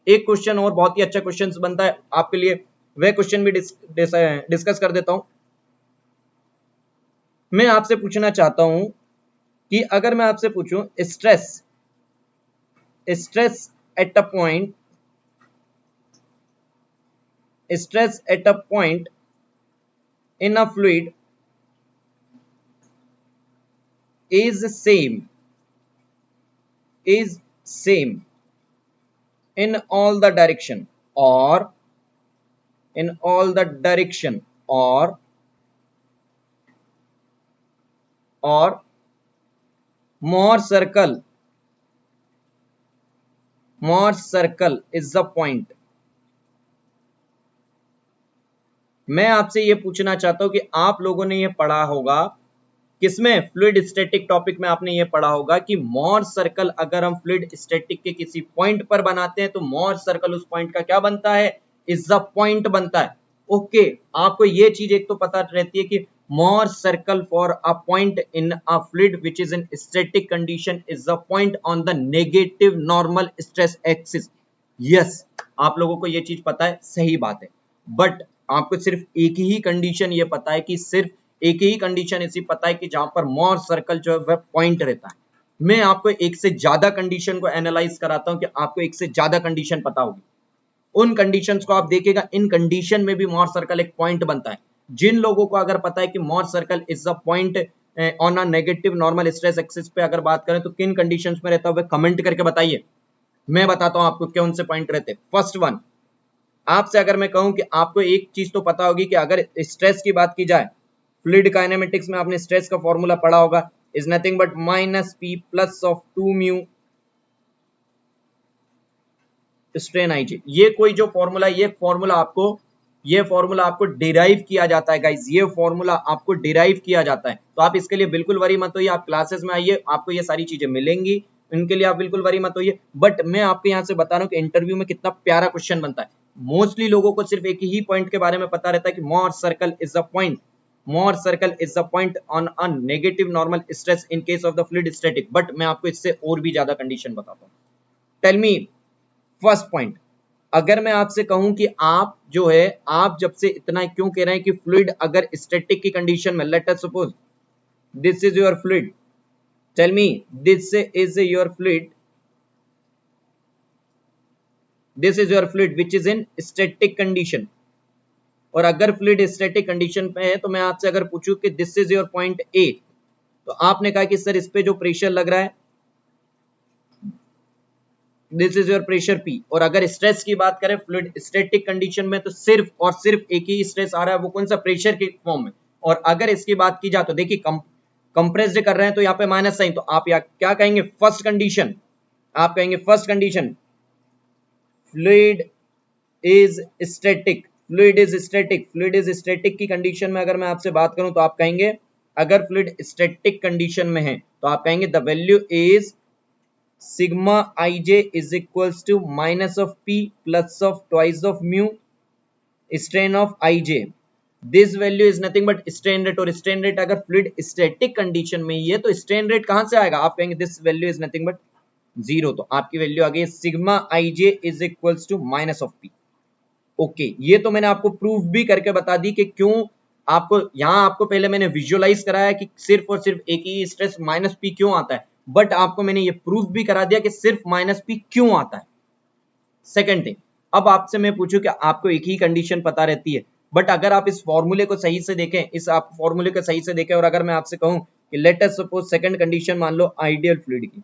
एक क्वेश्चन और बहुत ही अच्छा क्वेश्चन बनता है आपके लिए, वह क्वेश्चन भी डिस्कस कर देता हूं। मैं आपसे पूछना चाहता हूं कि अगर मैं आपसे पूछूं stress, stress at a point, stress at a point in a fluid is same in all the direction, or in all the direction, or more circle is the point। मैं आपसे ये पूछना चाहता हूं कि आप लोगों ने ये पढ़ा होगा किसमें, फ्लूइड स्टैटिक टॉपिक में आपने ये पढ़ा होगा कि मोर सर्कल अगर हम फ्लूइड स्टैटिक के किसी पॉइंट पर बनाते हैं तो मोर सर्कल उस पॉइंट का क्या बनता है, इज द पॉइंट बनता है। ओके, आपको ये चीज एक तो पता रहती है कि Mohr circle for a point in a fluid which is in static condition is the point on the negative normal stress axis. Yes, आप लोगों को ये चीज पता है, सही बात है। बट आपको सिर्फ एक ही कंडीशन ये पता है कि सिर्फ एक ही कंडीशन ऐसी पता है कि जहां पर मोर सर्कल जो है वह पॉइंट रहता है। मैं आपको एक से ज्यादा कंडीशन को एनालाइज कराता हूं कि आपको एक से ज्यादा कंडीशन पता होगी। उन कंडीशंस को आप देखिएगा, इन कंडीशन में भी मोर सर्कल एक पॉइंट बनता है। जिन लोगों को अगर पता है कि Mohr circle is the point on a negative normal stress axis पे अगर बात करें तो किन कंडीशंस में रहता है वह कमेंट करके बताइए। मैं बताता हूं आपको कौन से पॉइंट रहते हैं। फर्स्ट वन, आपसे अगर मैं कहूं कि आपको एक चीज तो पता होगी कि अगर स्ट्रेस की बात की जाए, फ्लूइड काइनेमेटिक्स में आपने स्ट्रेस का फॉर्मूला पढ़ा होगा, is nothing but minus P plus of 2 mu strain i j. ये कोई जो फॉर्मूला, ये फॉर्मूला आपको डिराइव किया जाता है गाइस, ये फॉर्मूला आपको डिराइव किया जाता है। तो आप इसके लिए बिल्कुल वरी मत होइए, आप क्लासेस में आइए, आपको ये सारी चीजें मिलेंगी, इनके लिए आप बिल्कुल वरी मत होइए। बट मैं आपको यहाँ से बता रहा हूँ कि इंटरव्यू में कितना प्यारा क्वेश्चन बनता है। मोस्टली लोगों को सिर्फ एक ही पॉइंट के बारे में पता रहता है कि Mohr circle is the point, Mohr circle is the point on a negative normal stress in case of the fluid static. But मैं आपको इससे और भी ज्यादा कंडीशन बताता हूँ। टेल मी फर्स्ट पॉइंट, अगर मैं आपसे कहूं कि आप जो है, आप जब से इतना क्यों कह रहे हैं कि फ्लूइड अगर स्टैटिक की कंडीशन में, let us suppose this is your fluid, tell me this is your fluid, this is your fluid which is in static condition, और अगर फ्लूइड स्टैटिक कंडीशन पे है तो मैं आपसे अगर पूछूं कि this is your point A, तो आपने कहा कि सर इस पे जो प्रेशर लग रहा है this is your pressure P. और अगर स्ट्रेस की बात करें फ्लूइड स्टैटिक कंडीशन में तो सिर्फ और सिर्फ एक ही स्ट्रेस आ रहा है, वो कौन सा, प्रेशर के फॉर्म में। और अगर इसकी बात की जाए तो देखिए कंप्रेस्ड कर रहे हैं तो यहाँ पे माइनस साइन, तो आप यहाँ क्या कहेंगे, फर्स्ट कंडीशन, आप कहेंगे first condition fluid is static, fluid is static, fluid is static की कंडीशन में अगर मैं आपसे बात करूं तो आप कहेंगे, अगर फ्लूइड स्टैटिक कंडीशन में है तो आप कहेंगे the value is sigma ij is equals to minus of p plus of twice of mu strain of ij। this value is nothing but strain rate, और strain rate अगर fluid static condition में ही है तो strain rate कहां से आएगा, आप कहेंगे this value is nothing but 0। तो आपकी वैल्यू आ गई sigma ij is equals to minus of p। Okay, ये तो मैंने आपको प्रूफ भी करके बता दी कि क्यों आपको, यहां आपको पहले मैंने विजुअलाइज कराया कि सिर्फ और सिर्फ एक ही स्ट्रेस माइनस पी क्यों आता है, बट आपको मैंने ये प्रूफ भी करा दिया कि सिर्फ माइनस पी क्यों आता है। सेकंड थिंग, अब आपसे मैं पूछूं कि आपको एक ही कंडीशन पता रहती है, बट अगर आप इस फॉर्मूले को सही से देखें, इस आप फॉर्मूले को सही से देखें, और अगर मैं आपसे कहूं कि late us suppose second condition मान लो आइडियल फ्लूइड की,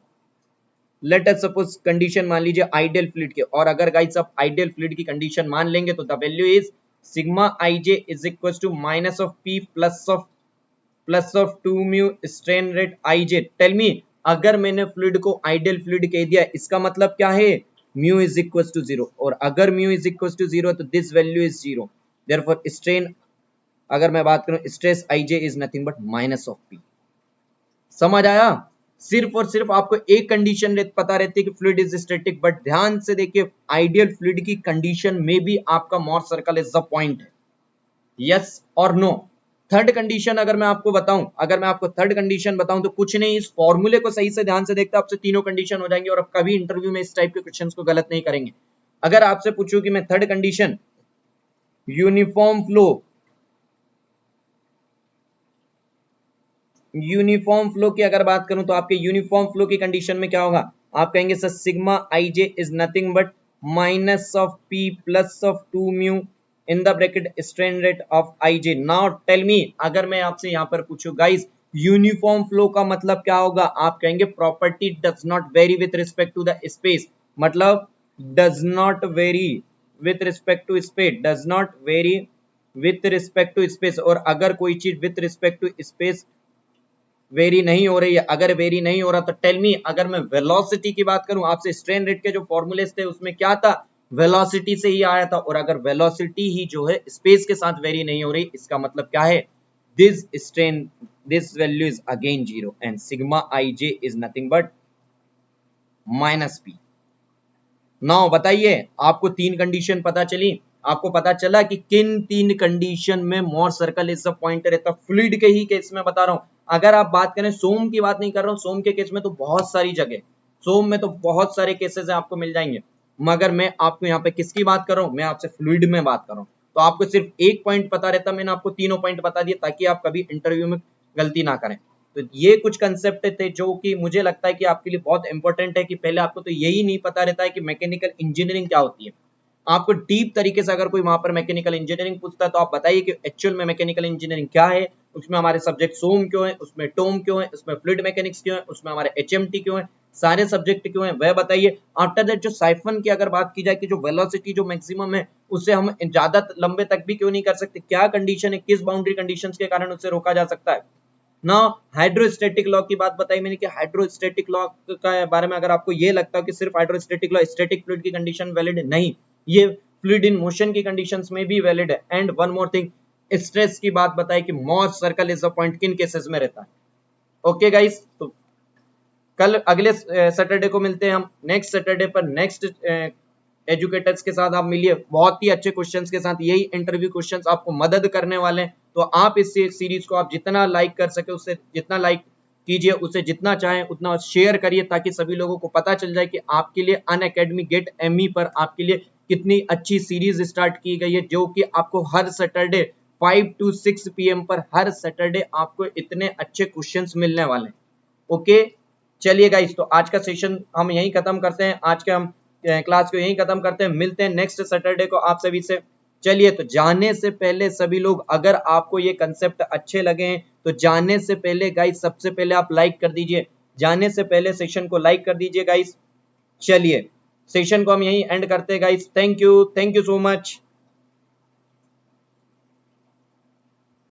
लेट अस सपोज कंडीशन मान लीजिए आइडियल फ्लूइड के, और अगर गाइस आप आइडियल फ्लूइड की कंडीशन मान लेंगे तो the value is sigma ij is equal to minus of P plus of 2 mu strain rate ij। Tell me, अगर मैंने फ्लूइड को आइडियल फ्लूइड कह दिया, इसका मतलब क्या है, mu is equal to zero, और अगर mu is equal to zero तो this value is zero, therefore strain, अगर मैं बात करूं stress ij is nothing but minus of P. समझ आया? सिर्फ और सिर्फ आपको एक कंडीशन पता रहती है कि फ्लूइड इज स्टैटिक, बट ध्यान से देखिए आइडियल फ्लूइड की कंडीशन में भी आपका मोर सर्कल इज द पॉइंट है, यस और नो। थर्ड कंडीशन अगर मैं आपको बताऊं, अगर मैं आपको थर्ड कंडीशन बताऊं तो कुछ नहीं, इस फॉर्मूले को सही से ध्यान से देखते आपसे तीनों कंडीशन हो जाएंगे, और आप कभी इंटरव्यू में इस टाइप के क्वेश्चंस को गलत नहीं करेंगे। अगर आपसे पूछूं कि मैं थर्ड कंडीशन यूनिफॉर्म फ्लो की अगर बात करूं तो आपके यूनिफॉर्म फ्लो की कंडीशन में क्या होगा, आप कहेंगे sir sigma ij is nothing but minus of P plus of 2 mu in the bracket strain rate of ij। Now tell me, अगर मैं आपसे यहां पर पूछूं गाइस यूनिफॉर्म फ्लो का मतलब क्या होगा, आप कहेंगे property does not vary with respect to the space, मतलब does not vary with respect to space, does not vary with respect to space. और अगर कोई चीज with respect to space vary नहीं हो रही है, अगर वेरी नहीं हो रहा तो टेल मी, अगर मैं वेलोसिटी की बात करूं, आपसे स्ट्रेन रेट के जो फॉर्मूलेस थे उसमें क्या था, वेलोसिटी से ही आया था, और अगर वेलोसिटी ही जो है स्पेस के साथ वेरी नहीं हो रही, इसका मतलब क्या है, this value is again zero and sigma ij is nothing but minus P. Now बताइए, आपको तीन कंडीशन पता चली, आपको पता चला कि किन तीन कंडीशन में मोर सर्कल इज द पॉइंट रहता, फ्लूइड के ही केस में बता रहा हूं। अगर आप बात करें, सोम की बात नहीं कर रहा हूं, सोम के केस में तो बहुत सारी जगह, सोम में तो बहुत सारे केसेस आपको मिल जाएंगे, मगर मैं आपको यहाँ पे किसकी बात कर रहा हूं, मैं आपसे फ्लूइड में बात कर रहा हूं। तो आपको सिर्फ एक पॉइंट पता रहता, मैंने आपको तीनों पॉइंट बता दिए ताकि आप कभी इंटरव्यू में गलती ना करें। तो ये कुछ कंसेप्ट थे जो कि मुझे लगता है कि आपके लिए बहुत इंपॉर्टेंट है, कि पहले आपको तो यही नहीं पता रहता है कि मैकेनिकल इंजीनियरिंग क्या होती है। आपको डीप तरीके से अगर कोई वहां पर मैकेनिकल इंजीनियरिंग पूछता है तो आप बताइए कि एक्चुअल में मैकेनिकल इंजीनियरिंग क्या है, उसमें हमारे सब्जेक्ट सोम क्यों है, उसमें टोम क्यों है, उसमें फ्लूइड मैकेनिक्स क्यों है, उसमें हमारे एचएमटी क्यों है, सारे सब्जेक्ट क्यों है वह बताइए। आफ्टर दैट जो साइफन की अगर बात की जाए कि जो वेलोसिटी जो मैक्सिमम है उससे हम ज्यादा लंबे तक भी क्यों नहीं कर सकते, क्या कंडीशन है, किस बाउंड्री कंडीशंस के कारण उससे रोका जा सकता है ना। हाइड्रोस्टैटिक लॉ की बात बताई मैंने कि हाइड्रोस्टैटिक लॉ के बारे में अगर आपको ये लगता है कि सिर्फ हाइड्रोस्टैटिक लॉ स्टैटिक फ्लूइड की कंडीशन वैलिड है, नहीं, ये फ्लूइड इन मोशन की कंडीशंस में भी वैलिड है। And one more thing, stress की बात बताई कि Mohr circle is the point किन केसेस में रहता है। ओके गाइस, तो कल अगले सैटरडे को मिलते हैं हम, नेक्स्ट सैटरडे पर नेक्स्ट एजुकेटर्स के साथ आप मिलिए, बहुत ही अच्छे क्वेश्चंस के साथ, यही इंटरव्यू क्वेश्चंस आपको मदद करने वाले हैं। तो आप इस सीरीज को आप जितना लाइक कर सके उससे जितना लाइक कीजिए, उसे जितना चाहें उतना शेयर करिए, ताकि सभी लोगों को पता चल जाए कि आपके लिए अनअकैडमी गेट एमई पर आपके लिए कितनी अच्छी सीरीज स्टार्ट की गई है, जो कि आपको हर सैटरडे 5 to 6 PM पर हर सैटरडे आपको इतने अच्छे क्वेश्चंस मिलने वाले हैं। ओके, चलिए गाइस, तो आज का सेशन हम यहीं खत्म करते हैं, आज के हम क्लास को यहीं खत्म करते हैं, मिलते हैं नेक्स्ट सैटरडे को आप सभी से। चलिए, तो जाने से पहले सभी लोग, अगर आपको ये कंसेप्ट अच्छे लगे हैं तो जाने से पहले गाइस सबसे पहले आप लाइक कर दीजिए, जाने से पहले सेशन को लाइक कर दीजिए गाइस। चलिए, सेशन को हम यहीं एंड करते हैं guys, thank you so much.